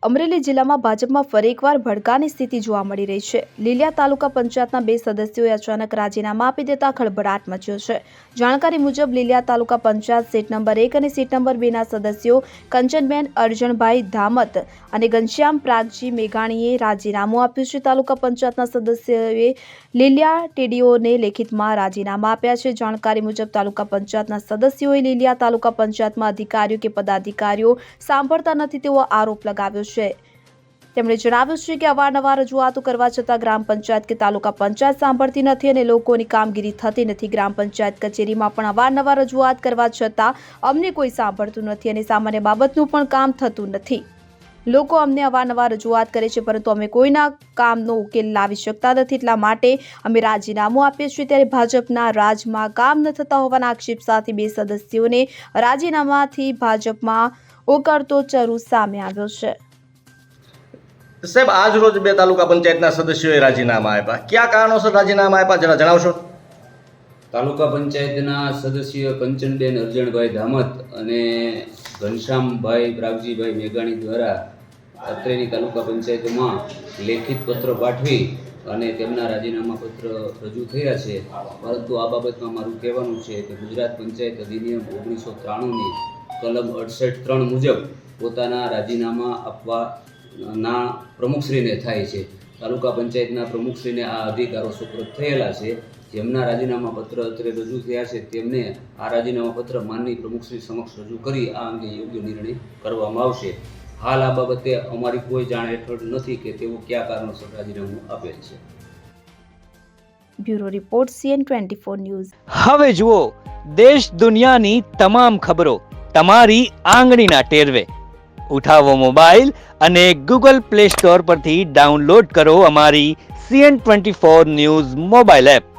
અમરેલી જિલ્લામાં ભાજપમાં ફરી એકવાર ભડકાની સ્થિતિ જોવા મળી રહી છે। લીલિયા તાલુકા પંચાયતના 2 સદસ્યોએ અચાનક રાજીનામા આપી દેતા ખળભળાટ મચ્યો છે। જાણકારી મુજબ લીલિયા તાલુકા પંચાયત સીટ નંબર 1 અને સીટ નંબર 2ના સદસ્યો કંચનબેન અરજણભાઈ ધામત અને ઘનશ્યામ પ્રાગજી મેઘાણીએ રાજીનામું આપ્યું છે। તાલુકા પંચાયતના સદસ્યોએ લીલિયા ટીડીઓને લેખિતમાં રાજીનામા આપ્યા છે। જાણકારી મુજબ તાલુકા પંચાયતના સદસ્યોએ લીલિયા તાલુકા પંચાયતમાં અધિકારીઓ કે પદાધિકારીઓ સાંભળતા નથી તેવો આરોપ લગાવ્યો છે। તેમણે જણાવ્યું છે કે અવારનવાર રજૂઆતો કરવા છતાં ગ્રામ પંચાયત કે તાલુકા પંચાયત સાંભળતી નથી અને લોકોની કામગીરી થતી નથી। ગ્રામ પંચાયત કચેરીમાં પણ અવારનવાર રજૂઆત કરવા છતાં અમને કોઈ સાંભળતું નથી અને સામાન્ય બાબતનું પણ કામ થતું નથી। લોકો અમને અવારનવાર રજૂઆત કરે છે પરંતુ અમે કોઈના કામનો ઉકેલ લાવી શકતા નથી। એટલા માટે અમે રાજીનામું આપીએ છીએ। ત્યારે ભાજપના રાજમાં કામ ન થતા હોવાના આક્ષેપ સાથે 2 સદસ્યોને રાજીનામાથી ભાજપમાં ઉકળતો ચરુ સામે આવ્યો છે। સાહેબ, આજ રોજ 2 તાલુકા પંચાયતના સદસ્યોએ રાજીનામા આપ્યા। કયા કારણોસર રાજીનામા આપ્યા જરા જણાવશો? તાલુકા પંચાયતના સદસ્ય કંચનબેન અરજણભાઈ ધામત અને ઘનશ્યામભાઈ પ્રાગજીભાઈ મેઘાણી દ્વારા અત્રેની તાલુકા પંચાયતમાં લેખિત પત્ર પાઠવી અને તેમના રાજીનામા પત્ર રજૂ થયા છે। પરંતુ આ બાબતમાં મારું કહેવાનું છે કે ગુજરાત પંચાયત અધિનિયમ 1993ની કલમ 68(3) મુજબ પોતાના રાજીનામા આપવાના પ્રમુખશ્રીને થાય છે। તાલુકા પંચાયતના પ્રમુખશ્રીને આ અધિકારો સુપ્રત થયેલા છે। જેમના રાજીનામા પત્ર અત્રે રજૂ થયા છે તેમને આ રાજીનામા પત્ર માનની પ્રમુખશ્રી સમક્ષ રજૂ કરી આ અંગે યોગ્ય નિર્ણય કરવામાં આવશે। હાલ આ બાબતે અમારી કોઈ જાણ હેઠળ નથી કે તેઓ કયા કારણોસર રાજીનામું આપેલ છે। Bureau report CN24 news. હવે જુઓ દેશ દુનિયાની તમામ ખબરો તમારી આંગળીના ટેરવે। ઉઠાવો મોબાઈલ અને Google Play Store પરથી ડાઉનલોડ કરો અમારી CN24 ન્યૂઝ મોબાઈલ એપ।